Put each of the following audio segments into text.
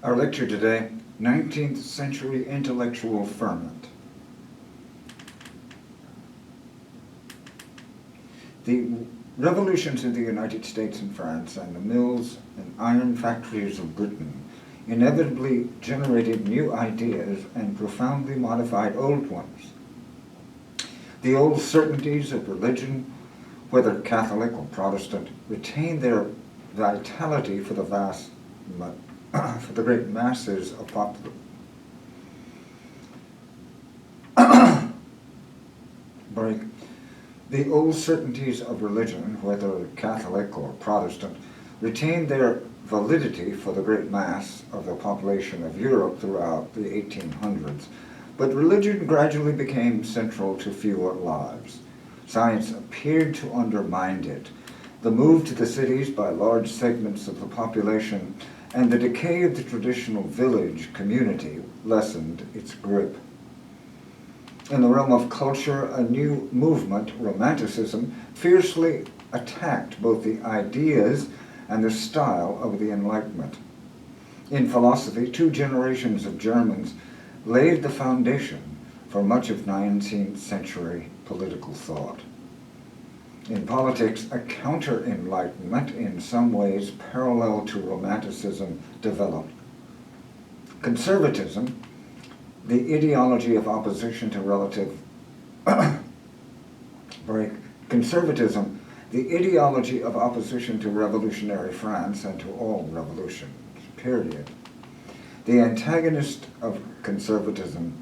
Our lecture today, 19th century intellectual ferment. The revolutions in the United States and France and the mills and iron factories of Britain inevitably generated new ideas and profoundly modified old ones. The old certainties of religion, whether Catholic or Protestant, retained their vitality for the great masses of The old certainties of religion, whether Catholic or Protestant, retained their validity for the great mass of the population of Europe throughout the 1800s, but religion gradually became central to fewer lives. Science appeared to undermine it. The move to the cities by large segments of the population and the decay of the traditional village community lessened its grip. In the realm of culture, a new movement, Romanticism, fiercely attacked both the ideas and the style of the Enlightenment. In philosophy, 2 generations of Germans laid the foundation for much of 19th century political thought. In politics, a counter-Enlightenment, in some ways parallel to Romanticism, developed. Conservatism, the ideology of opposition to Conservatism, the ideology of opposition to revolutionary France and to all revolutions, period. The antagonist of conservatism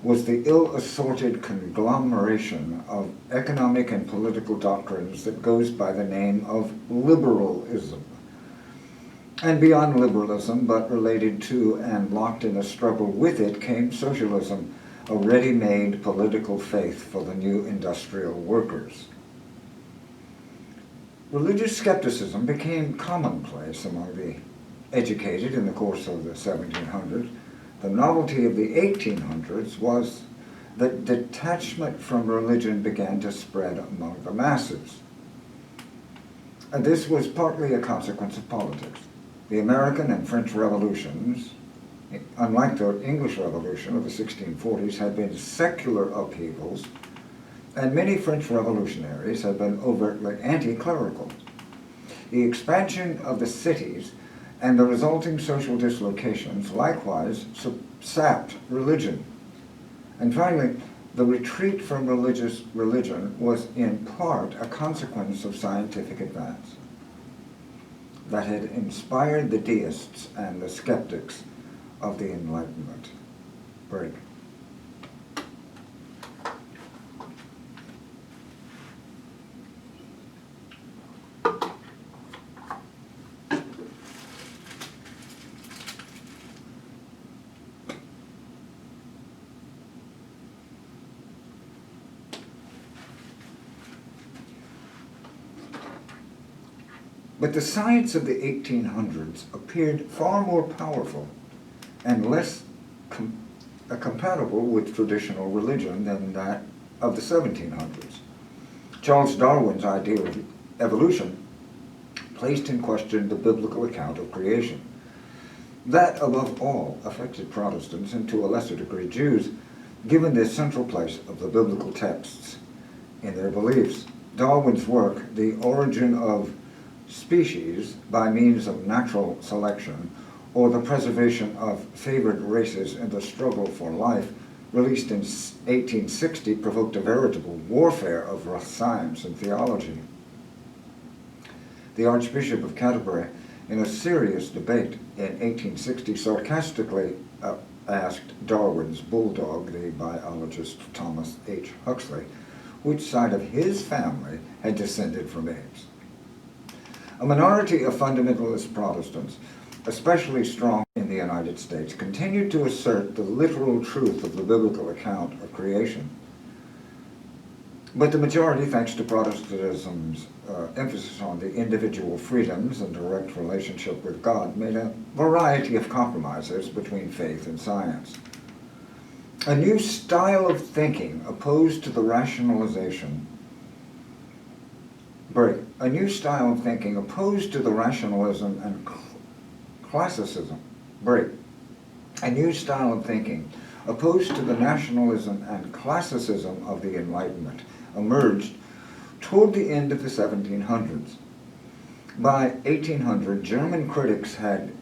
was the ill-assorted conglomeration of economic and political doctrines that goes by the name of liberalism. And beyond liberalism, but related to and locked in a struggle with it, came socialism, a ready-made political faith for the new industrial workers. Religious skepticism became commonplace among the educated in the course of the 1700s. The novelty of the 1800s was that detachment from religion began to spread among the masses. And this was partly a consequence of politics. The American and French revolutions, unlike the English Revolution of the 1640s, had been secular upheavals, and many French revolutionaries had been overtly anti-clerical. The expansion of the cities and the resulting social dislocations likewise sapped religion. And finally, the retreat from religion was in part a consequence of scientific advance that had inspired the deists and the skeptics of the Enlightenment. Break. But the science of the 1800s appeared far more powerful and less compatible with traditional religion than that of the 1700s. Charles Darwin's idea of evolution placed in question the biblical account of creation. That, above all, affected Protestants and to a lesser degree Jews, given the central place of the biblical texts in their beliefs. Darwin's work, The Origin of Species by Means of Natural Selection, or The Preservation of Favored Races in the Struggle for Life, released in 1860, provoked a veritable warfare of science and theology. The Archbishop of Canterbury, in a serious debate in 1860, sarcastically asked Darwin's bulldog, the biologist Thomas H. Huxley, which side of his family had descended from apes. A minority of fundamentalist Protestants, especially strong in the United States, continued to assert the literal truth of the biblical account of creation. But the majority, thanks to Protestantism's emphasis on the individual freedoms and direct relationship with God, made a variety of compromises between faith and science. A new style of thinking opposed to the rationalization A new style of thinking opposed to the rationalism and classicism A new style of thinking, opposed to the nationalism and classicism of the Enlightenment, emerged toward the end of the 1700s. By 1800, German critics had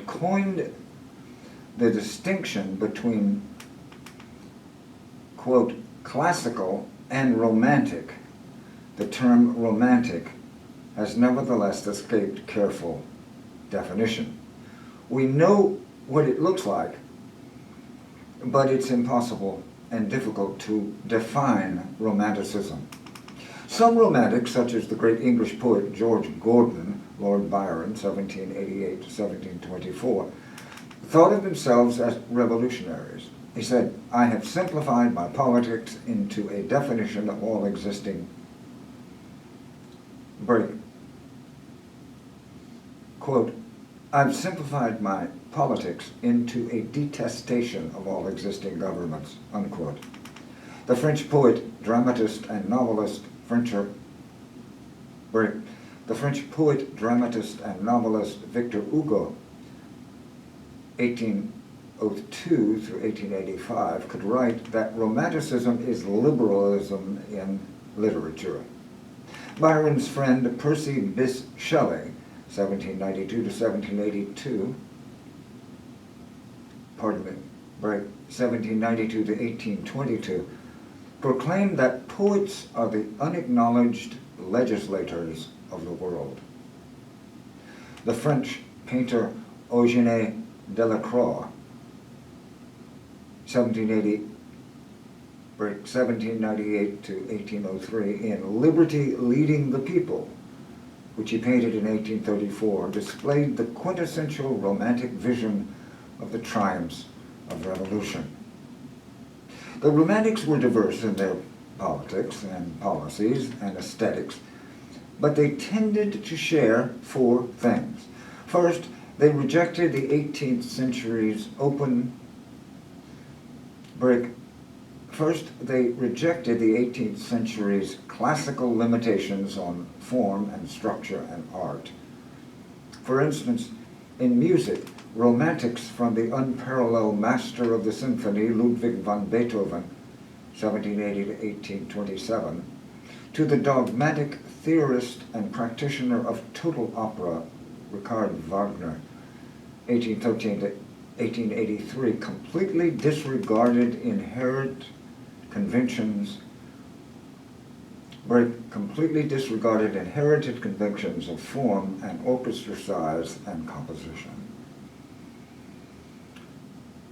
coined the distinction between, quote, classical and romantic. The term romantic has nevertheless escaped careful definition. We know what it looks like, but it's impossible and difficult to define romanticism. Some romantics, such as the great English poet George Gordon, Lord Byron, 1788 to 1724, thought of themselves as revolutionaries. He said, "I have simplified my politics into a definition of all existing quote, I've simplified my politics into a detestation of all existing governments," unquote. The French poet, dramatist, and novelist Victor Hugo, 1802 through 1885, could write that romanticism is liberalism in literature. Byron's friend Percy Bysshe Shelley, 1792 to 1782, 1792 to 1822, proclaimed that poets are the unacknowledged legislators of the world. The French painter Eugène Delacroix, 1798 to 1803, in Liberty Leading the People, which he painted in 1834, displayed the quintessential romantic vision of the triumphs of revolution. The Romantics were diverse in their politics and policies and aesthetics, but they tended to share four things. First, they rejected the 18th century's classical limitations on form and structure and art. For instance, in music, Romantics from the unparalleled master of the symphony, Ludwig van Beethoven, 1780 to 1827, to the dogmatic theorist and practitioner of total opera, Richard Wagner, 1813 to 1883, completely disregarded inherited conventions of form and orchestra size and composition.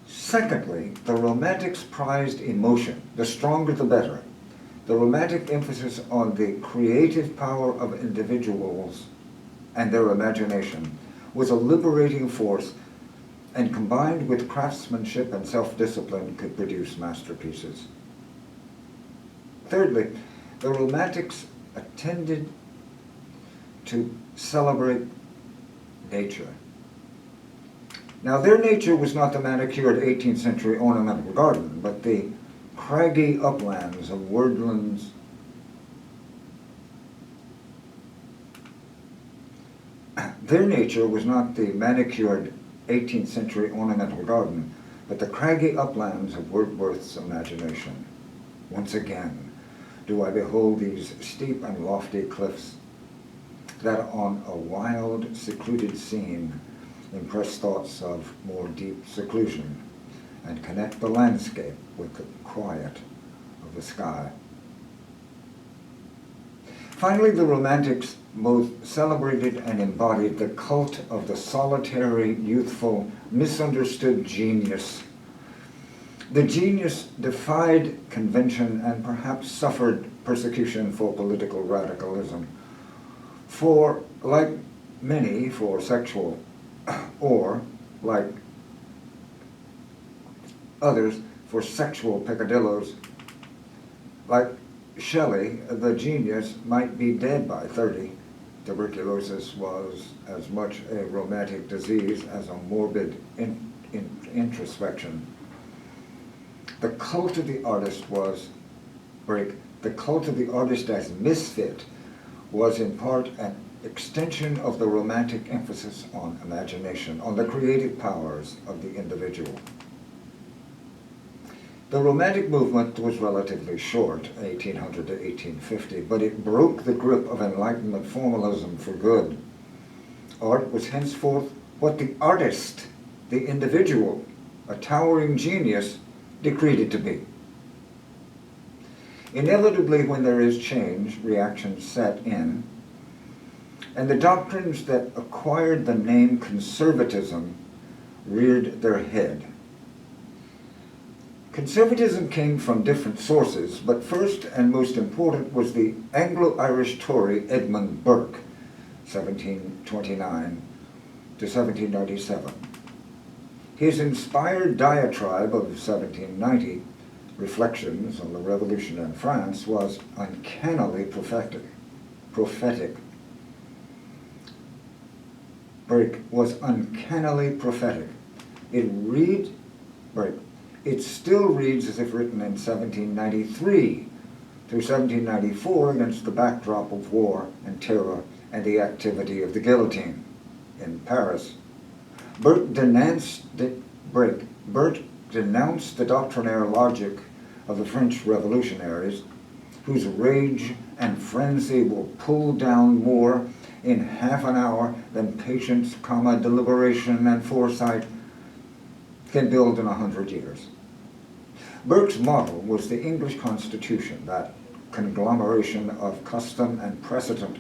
Secondly, the Romantics prized emotion, the stronger the better. The Romantic emphasis on the creative power of individuals and their imagination was a liberating force, and combined with craftsmanship and self-discipline could produce masterpieces. Thirdly, the Romantics tended to celebrate nature. Now, their nature was not the manicured 18th century ornamental garden, but the craggy uplands of woodlands Their nature was not the manicured 18th century ornamental garden, but the craggy uplands of Wordsworth's imagination. Once again, do I behold these steep and lofty cliffs that on a wild, secluded scene impress thoughts of more deep seclusion and connect the landscape with the quiet of the sky. Finally, the Romantics both celebrated and embodied the cult of the solitary, youthful, misunderstood genius. The genius defied convention and perhaps suffered persecution for political radicalism. For, like many, for sexual, or, like others, for sexual peccadillos. Like Shelley, the genius might be dead by 30. Tuberculosis was as much a romantic disease as a morbid introspection. The cult of the artist the cult of the artist as misfit was in part an extension of the Romantic emphasis on imagination, on the creative powers of the individual. The Romantic movement was relatively short, 1800 to 1850, but it broke the grip of Enlightenment formalism for good. Art was henceforth what the artist, the individual, a towering genius, decreed it to be. Inevitably, when there is change, reactions set in, and the doctrines that acquired the name conservatism reared their head. Conservatism came from different sources, but first and most important was the Anglo-Irish Tory Edmund Burke, 1729 to 1797. His inspired diatribe of 1790, Reflections on the Revolution in France, was uncannily prophetic. Burke was uncannily prophetic. It still reads as if written in 1793 through 1794 against the backdrop of war and terror and the activity of the guillotine in Paris. Burke denounced the doctrinaire logic of the French revolutionaries, whose rage and frenzy will pull down more in half an hour than patience, deliberation, and foresight can build in 100 years. Burke's model was the English Constitution, that conglomeration of custom and precedent,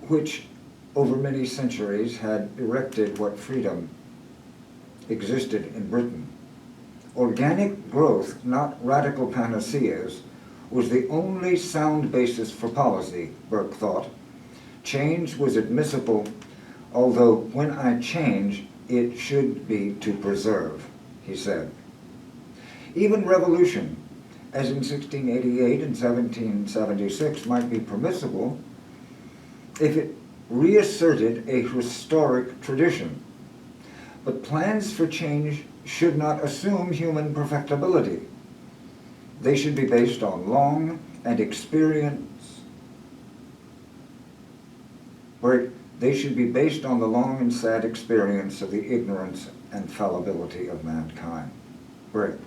which over many centuries had erected what freedom existed in Britain. Organic growth, not radical panaceas, was the only sound basis for policy, Burke thought. Change was admissible, although when I change, it should be to preserve, he said. Even revolution, as in 1688 and 1776, might be permissible if it reasserted a historic tradition. But plans for change should not assume human perfectibility. They should be based on long and experience. They should be based on the long and sad experience of the ignorance and fallibility of mankind. Burke.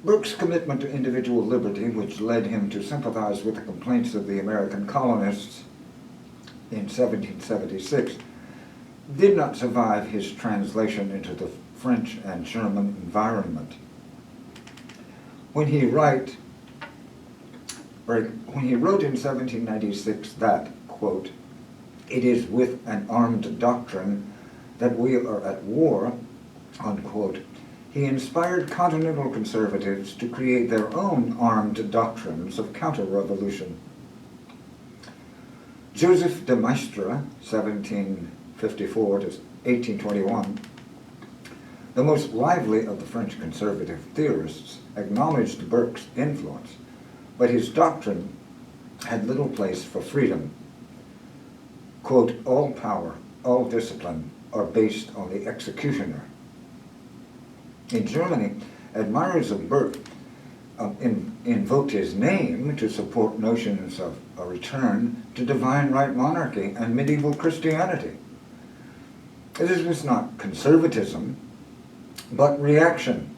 Burke's commitment to individual liberty, which led him to sympathize with the complaints of the American colonists in 1776, did not survive his translation into the French and German environment. When he wrote in 1796 that, quote, "It is with an armed doctrine that we are at war," unquote, he inspired continental conservatives to create their own armed doctrines of counter-revolution. Joseph de Maistre, 1754 to 1821, the most lively of the French conservative theorists, acknowledged Burke's influence, but his doctrine had little place for freedom. Quote, "All power, all discipline are based on the executioner." In Germany, admirers of Burke invoked his name to support notions of a return to divine right monarchy and medieval Christianity. This was not conservatism, but reaction,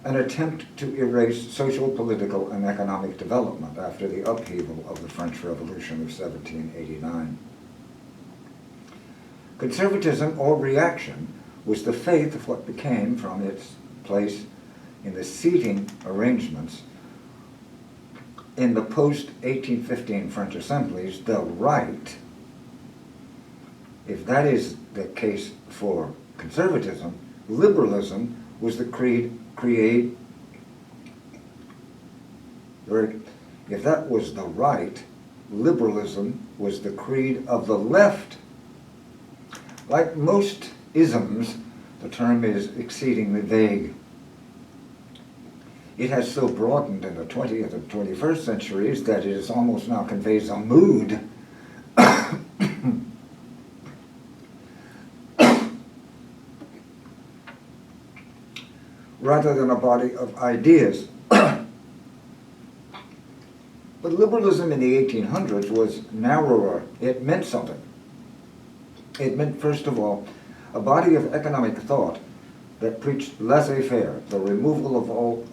an attempt to erase social, political, and economic development after the upheaval of the French Revolution of 1789. Conservatism, or reaction, was the faith of what became, from its place in the seating arrangements in the post-1815 French assemblies, the right, if that is the case for conservatism, liberalism was the if that was the right, liberalism was the creed of the left. Like most isms, the term is exceedingly vague. It has so broadened in the 20th and 21st centuries that it is almost now conveys a mood. Rather than a body of ideas. But liberalism in the 1800s was narrower. It meant something. It meant, first of all, a body of economic thought that preached laissez-faire, the removal of all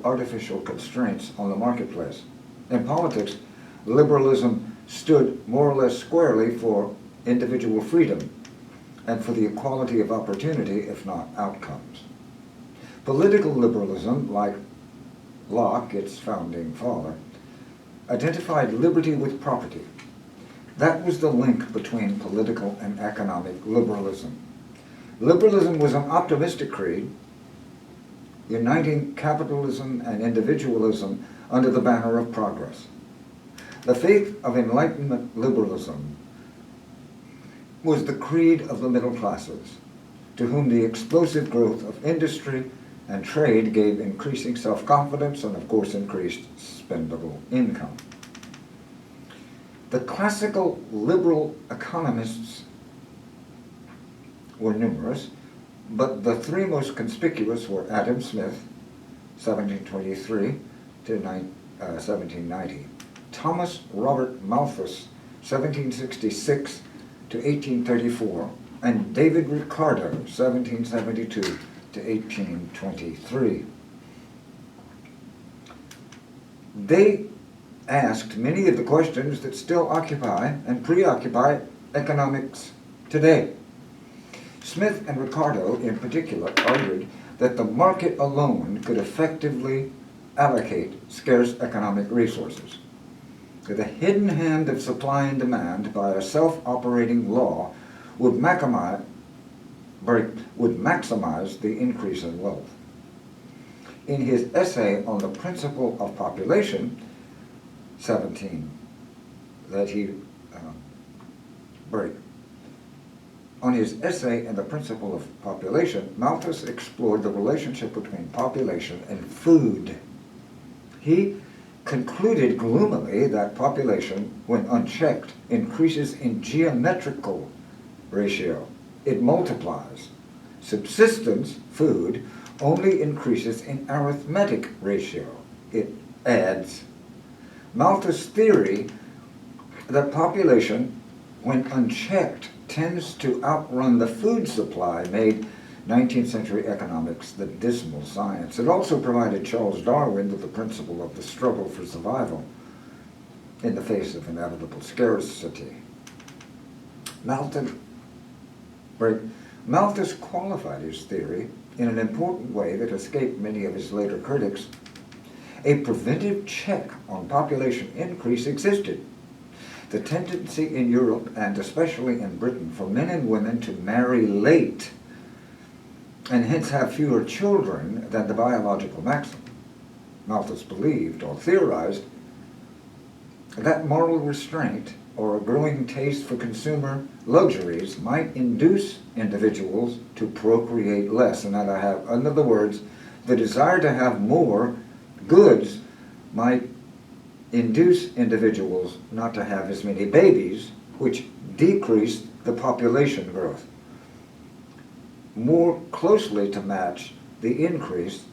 artificial constraints on the marketplace. In politics, liberalism stood more or less squarely for individual freedom and for the equality of opportunity, if not outcomes. Political liberalism, like Locke, its founding father, identified liberty with property. That was the link between political and economic liberalism. Liberalism was an optimistic creed, uniting capitalism and individualism under the banner of progress. The faith of Enlightenment liberalism was the creed of the middle classes, to whom the explosive growth of industry and trade gave increasing self-confidence and, of course, increased spendable income. The classical liberal economists were numerous, but the three most conspicuous were Adam Smith, 1723 to 1790, Thomas Robert Malthus, 1766 to 1834, and David Ricardo, 1772 to 1823. They asked many of the questions that still occupy and preoccupy economics today. Smith and Ricardo, in particular, argued that the market alone could effectively allocate scarce economic resources. That the hidden hand of supply and demand by a self-operating law would maximize the increase in wealth. In his essay on the principle of population, On his essay on the principle of population, Malthus explored the relationship between population and food. He concluded gloomily that population, when unchecked, increases in geometrical ratio. It multiplies. Subsistence, food, only increases in arithmetic ratio. It adds. Malthus' theory that population, when unchecked, tends to outrun the food supply made 19th century economics the dismal science. It also provided Charles Darwin with the principle of the struggle for survival in the face of inevitable scarcity. Malthus qualified his theory in an important way that escaped many of his later critics. A preventive check on population increase existed. The tendency in Europe, and especially in Britain, for men and women to marry late and hence have fewer children than the biological maximum. Malthus believed or theorized that moral restraint or a growing taste for consumer luxuries might induce individuals to procreate less. In other words, the desire to have more goods might induce individuals not to have as many babies, which decreased the population growth, more closely to match the increase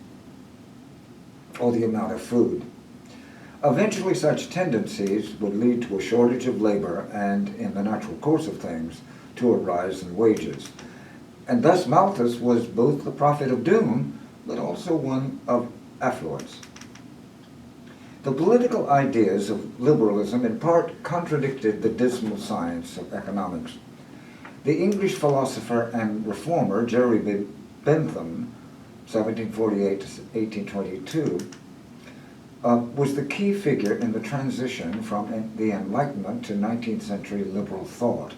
or the amount of food. Eventually, such tendencies would lead to a shortage of labor and, in the natural course of things, to a rise in wages. And thus Malthus was both the prophet of doom, but also one of affluence. The political ideas of liberalism in part contradicted the dismal science of economics. The English philosopher and reformer Jeremy Bentham, 1748 to 1822, was the key figure in the transition from the Enlightenment to 19th century liberal thought.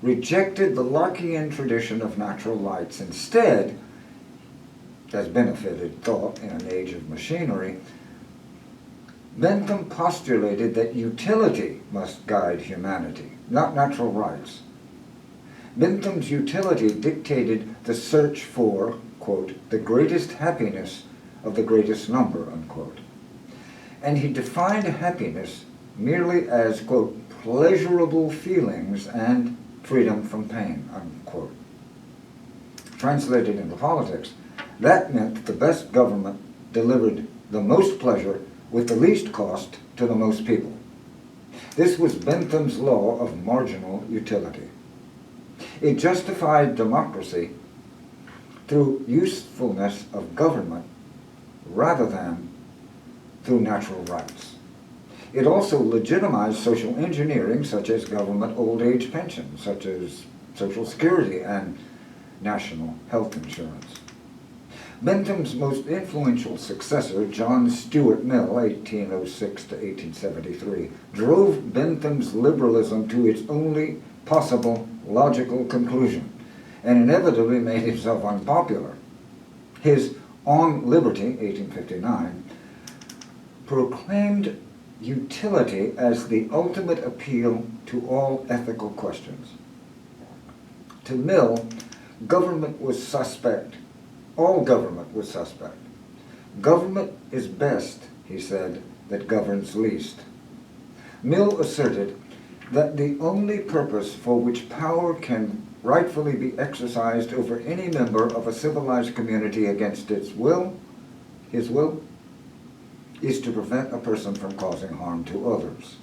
rejected the Lockean tradition of natural lights. Instead, as benefited thought in an age of machinery, Bentham postulated that utility must guide humanity, not natural rights. Bentham's utility dictated the search for, quote, the greatest happiness of the greatest number, unquote. And he defined happiness merely as, quote, pleasurable feelings and freedom from pain, unquote. Translated into politics, that meant that the best government delivered the most pleasure with the least cost to the most people. This was Bentham's law of marginal utility. It justified democracy through usefulness of government rather than through natural rights. It also legitimized social engineering, such as government old age pensions, such as Social Security and national health insurance. Bentham's most influential successor, John Stuart Mill, 1806 to 1873, drove Bentham's liberalism to its only possible logical conclusion, and inevitably made himself unpopular. His On Liberty, 1859, proclaimed utility as the ultimate appeal to all ethical questions. To Mill, government was suspect. All government was suspect. Government is best, he said, that governs least. Mill asserted that the only purpose for which power can rightfully be exercised over any member of a civilized community against its will, his will, is to prevent a person from causing harm to others.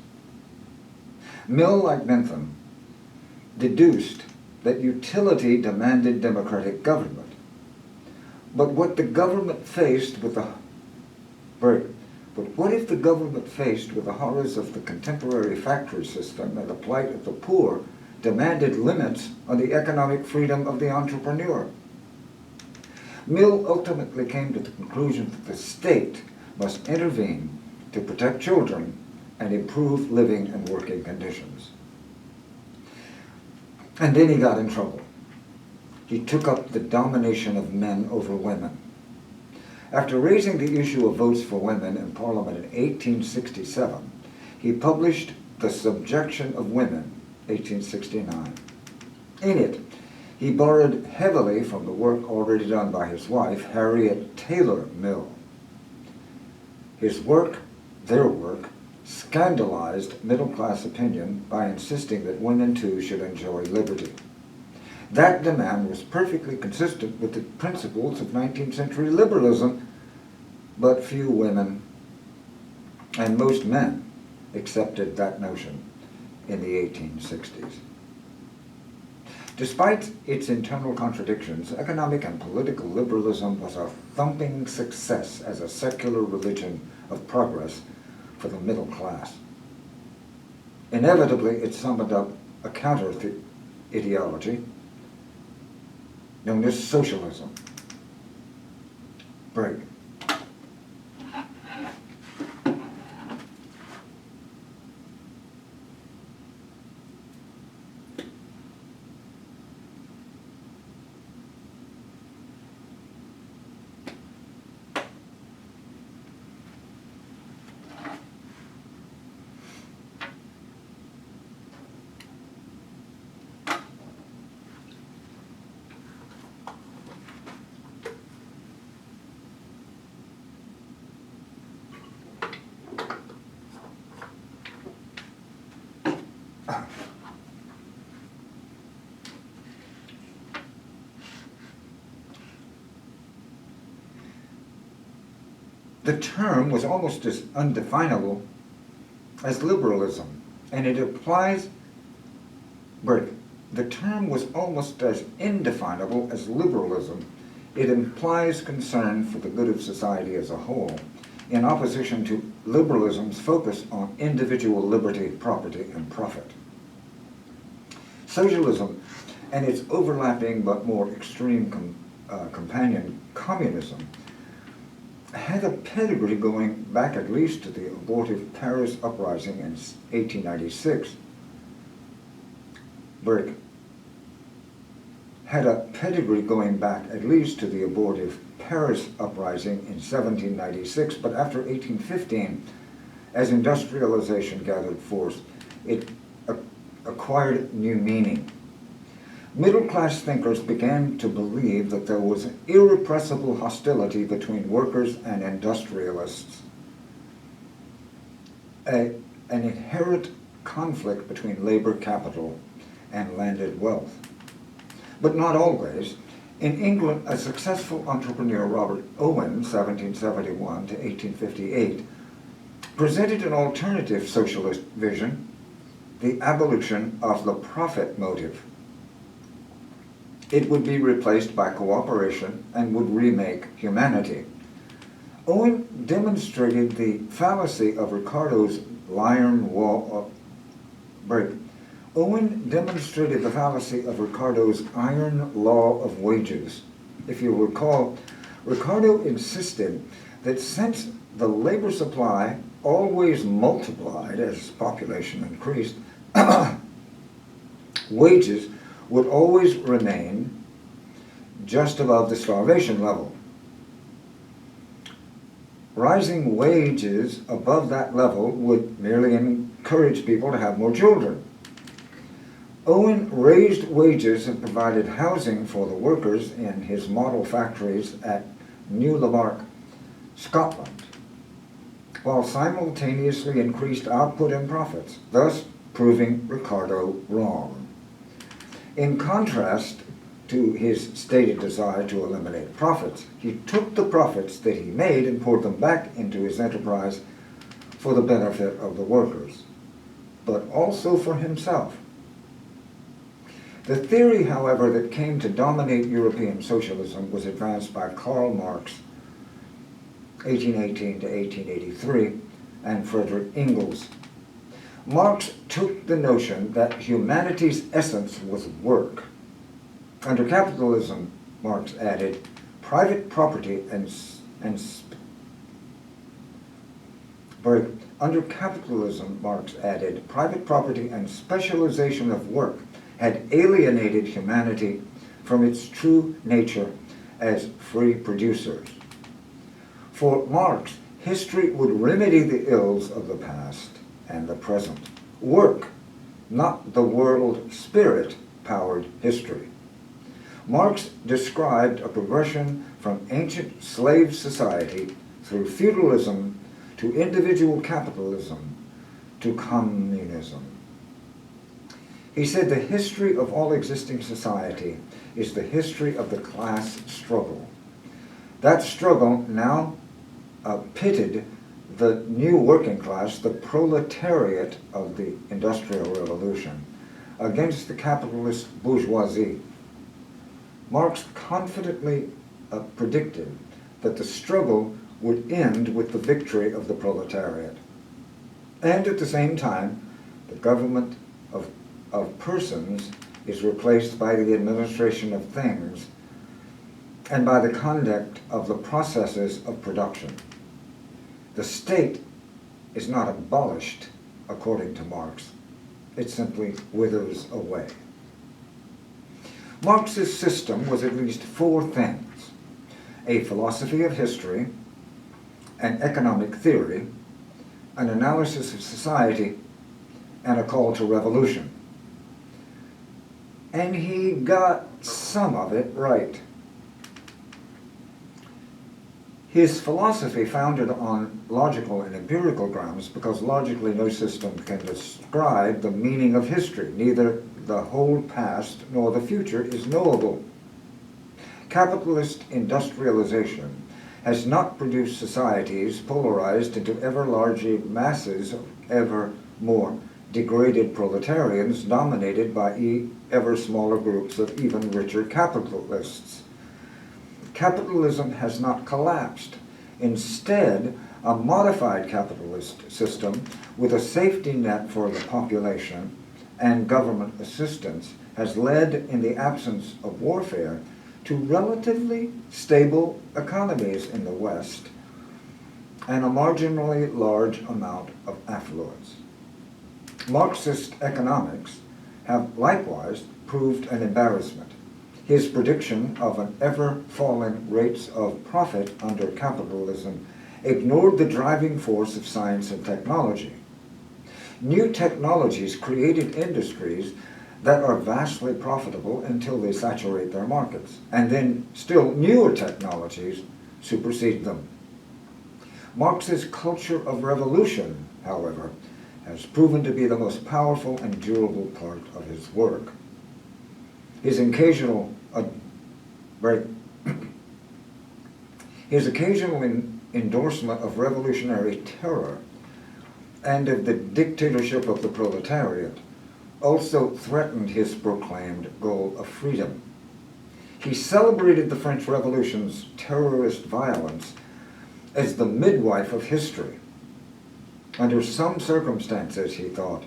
Mill, like Bentham, deduced that utility demanded democratic government. But what if the government faced with the horrors of the contemporary factory system and the plight of the poor demanded limits on the economic freedom of the entrepreneur? Mill ultimately came to the conclusion that the state must intervene to protect children and improve living and working conditions. And then he got in trouble. He took up the domination of men over women. After raising the issue of votes for women in Parliament in 1867, he published The Subjection of Women, 1869. In it, he borrowed heavily from the work already done by his wife, Harriet Taylor Mill. His work, their work, scandalized middle-class opinion by insisting that women too should enjoy liberty. That demand was perfectly consistent with the principles of 19th century liberalism, but few women and most men accepted that notion in the 1860s. Despite its internal contradictions, economic and political liberalism was a thumping success as a secular religion of progress for the middle class. Inevitably, it summoned up a counter-ideology known as socialism. Break. The term was almost as undefinable as liberalism, and it applies, the term was almost as indefinable as liberalism. It implies concern for the good of society as a whole, in opposition to liberalism's focus on individual liberty, property, and profit. Socialism and its overlapping but more extreme companion, communism, had a pedigree going back at least to the abortive Paris uprising in 1896. had a pedigree going back at least to the abortive Paris uprising in 1796, but after 1815, as industrialization gathered force, it acquired new meaning. Middle-class thinkers began to believe that there was an irrepressible hostility between workers and industrialists, an inherent conflict between labor capital and landed wealth. But not always. In England, a successful entrepreneur, Robert Owen, 1771 to 1858, presented an alternative socialist vision, the abolition of the profit motive. It would be replaced by cooperation and would remake humanity. Owen demonstrated the fallacy of Ricardo's iron law of wages. If you recall, Ricardo insisted that since the labor supply always multiplied as population increased, wages would always remain just above the starvation level. Rising wages above that level would merely encourage people to have more children. Owen raised wages and provided housing for the workers in his model factories at New Lanark, Scotland, while simultaneously increased output and profits, thus proving Ricardo wrong. In contrast to his stated desire to eliminate profits, he took the profits that he made and poured them back into his enterprise for the benefit of the workers, but also for himself. The theory, however, that came to dominate European socialism was advanced by Karl Marx, 1818 to 1883, and Friedrich Engels. Marx took the notion that humanity's essence was work. Under capitalism, Marx added, private property and specialization of work had alienated humanity from its true nature as free producers. For Marx, history would remedy the ills of the past and the present. Work, not the world spirit, powered history. Marx described a progression from ancient slave society through feudalism to individual capitalism to communism. He said the history of all existing society is the history of the class struggle. That struggle now pitted the new working class, the proletariat of the Industrial Revolution, against the capitalist bourgeoisie. Marx confidently predicted that the struggle would end with the victory of the proletariat. And at the same time, the government of persons is replaced by the administration of things and by the conduct of the processes of production. The state is not abolished, according to Marx. It simply withers away. Marx's system was at least four things: a philosophy of history, an economic theory, an analysis of society, and a call to revolution. And he got some of it right. His philosophy founded on logical and empirical grounds, because logically no system can describe the meaning of history. Neither the whole past nor the future is knowable. Capitalist industrialization has not produced societies polarized into ever larger masses of ever more degraded proletarians dominated by ever smaller groups of even richer capitalists. Capitalism has not collapsed. Instead, a modified capitalist system with a safety net for the population and government assistance has led, in the absence of warfare, to relatively stable economies in the West and a marginally large amount of affluence. Marxist economics have likewise proved an embarrassment. His prediction of an ever-falling rates of profit under capitalism ignored the driving force of science and technology. New technologies created industries that are vastly profitable until they saturate their markets, and then still newer technologies supersede them. Marx's culture of revolution, however, has proven to be the most powerful and durable part of his work. His occasional endorsement of revolutionary terror and of the dictatorship of the proletariat also threatened his proclaimed goal of freedom. He celebrated the French Revolution's terrorist violence as the midwife of history. Under some circumstances, he thought,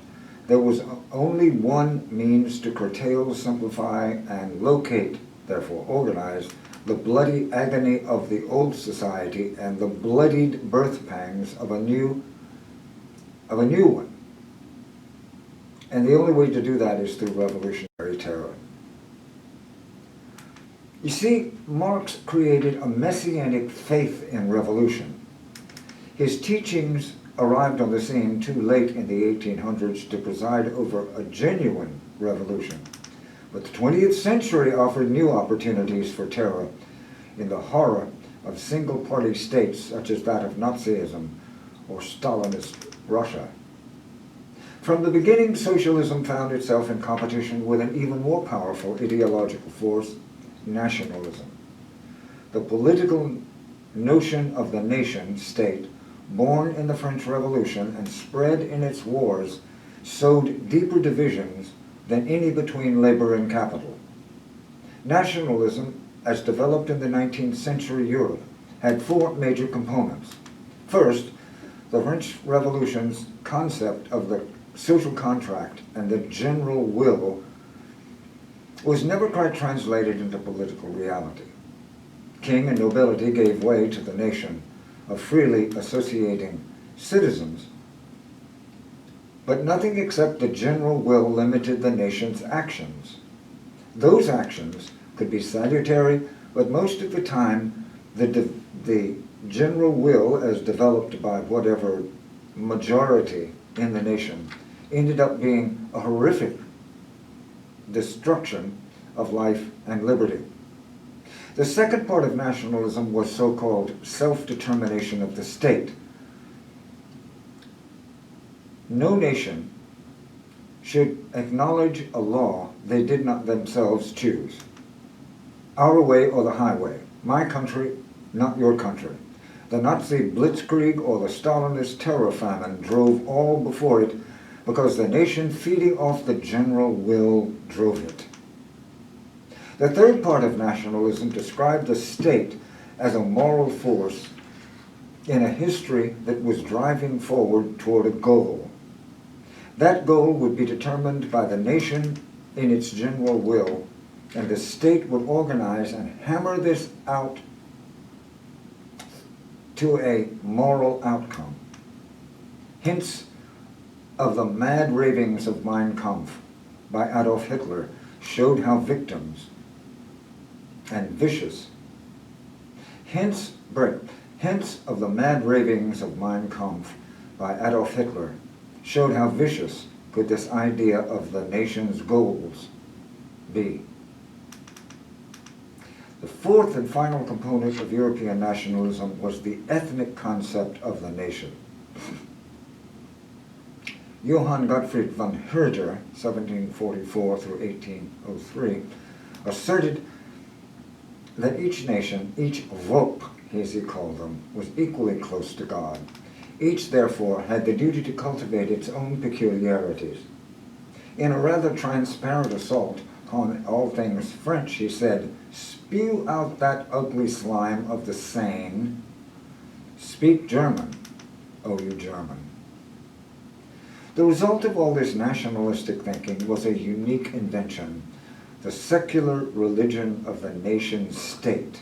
there was only one means to curtail, simplify, and locate, therefore organize, the bloody agony of the old society and the bloodied birth pangs of a new one. And the only way to do that is through revolutionary terror. You see, Marx created a messianic faith in revolution. His teachings arrived on the scene too late in the 1800s to preside over a genuine revolution. But the 20th century offered new opportunities for terror in the horror of single-party states such as that of Nazism or Stalinist Russia. From the beginning, socialism found itself in competition with an even more powerful ideological force, nationalism. The political notion of the nation-state, born in the French Revolution and spread in its wars, sowed deeper divisions than any between labor and capital. Nationalism, as developed in the 19th century Europe, had four major components. First, the French Revolution's concept of the social contract and the general will was never quite translated into political reality. King and nobility gave way to the nation of freely associating citizens, but nothing except the general will limited the nation's actions. Those actions could be salutary, but most of the time the general will, as developed by whatever majority in the nation, ended up being a horrific destruction of life and liberty. The second part of nationalism was so-called self-determination of the state. No nation should acknowledge a law they did not themselves choose. Our way or the highway. My country, not your country. The Nazi blitzkrieg or the Stalinist terror famine drove all before it because the nation feeding off the general will drove it. The third part of nationalism described the state as a moral force in a history that was driving forward toward a goal. That goal would be determined by the nation in its general will, and the state would organize and hammer this out to a moral outcome. Hints of the mad ravings of Mein Kampf by Adolf Hitler showed how victims and vicious hints of the mad ravings of Mein Kampf by Adolf Hitler showed how vicious could this idea of the nation's goals be. The fourth and final component of European nationalism was the ethnic concept of the nation. Johann Gottfried von Herder, 1744 through 1803, asserted that each nation, each Volk, as he called them, was equally close to God. Each, therefore, had the duty to cultivate its own peculiarities. In a rather transparent assault on all things French, he said, "Spew out that ugly slime of the Seine. Speak German, O you German." The result of all this nationalistic thinking was a unique invention, the secular religion of the nation-state.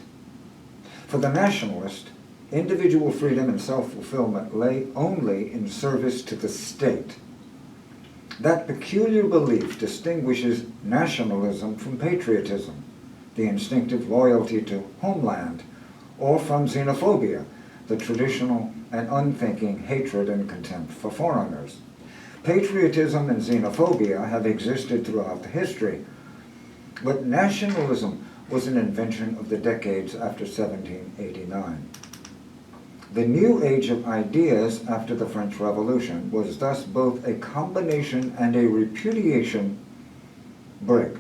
For the nationalist, individual freedom and self-fulfillment lay only in service to the state. That peculiar belief distinguishes nationalism from patriotism, the instinctive loyalty to homeland, or from xenophobia, the traditional and unthinking hatred and contempt for foreigners. Patriotism and xenophobia have existed throughout the history, but nationalism was an invention of the decades after 1789. The new age of ideas after the French Revolution was thus both a combination and a repudiation break.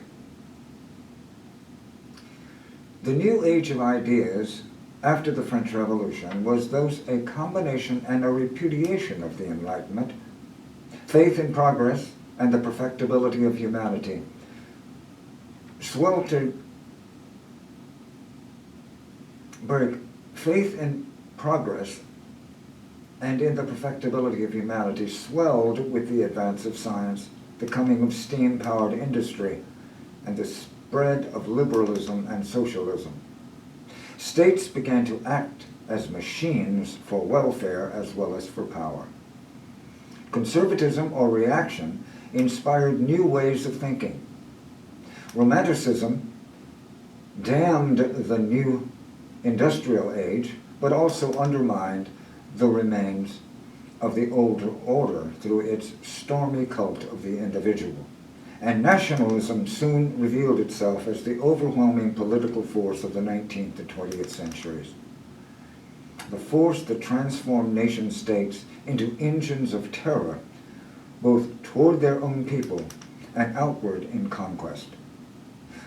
The new age of ideas after the French Revolution was thus a combination and a repudiation of the Enlightenment, faith in progress and the perfectibility of humanity, sweltered break. Faith in progress and in the perfectibility of humanity swelled with the advance of science, the coming of steam-powered industry, and the spread of liberalism and socialism. States began to act as machines for welfare as well as for power. Conservatism or reaction inspired new ways of thinking. Romanticism damned the new industrial age, but also undermined the remains of the old order through its stormy cult of the individual. And nationalism soon revealed itself as the overwhelming political force of the 19th and 20th centuries. The force that transformed nation-states into engines of terror, both toward their own people and outward in conquest.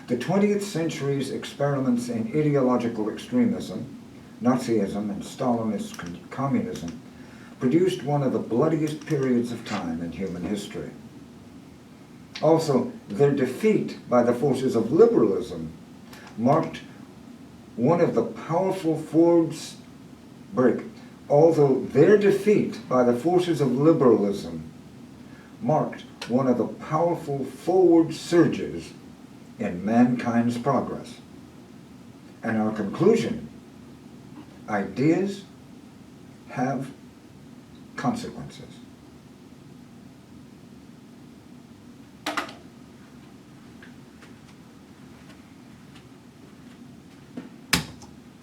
The 20th century's experiments in ideological extremism, Nazism and Stalinist communism, produced one of the bloodiest periods of time in human history. Also, their defeat by the forces of liberalism marked one of the powerful forwards break. Although their defeat by the forces of liberalism marked one of the powerful forward surges in mankind's progress. And our conclusion: ideas have consequences.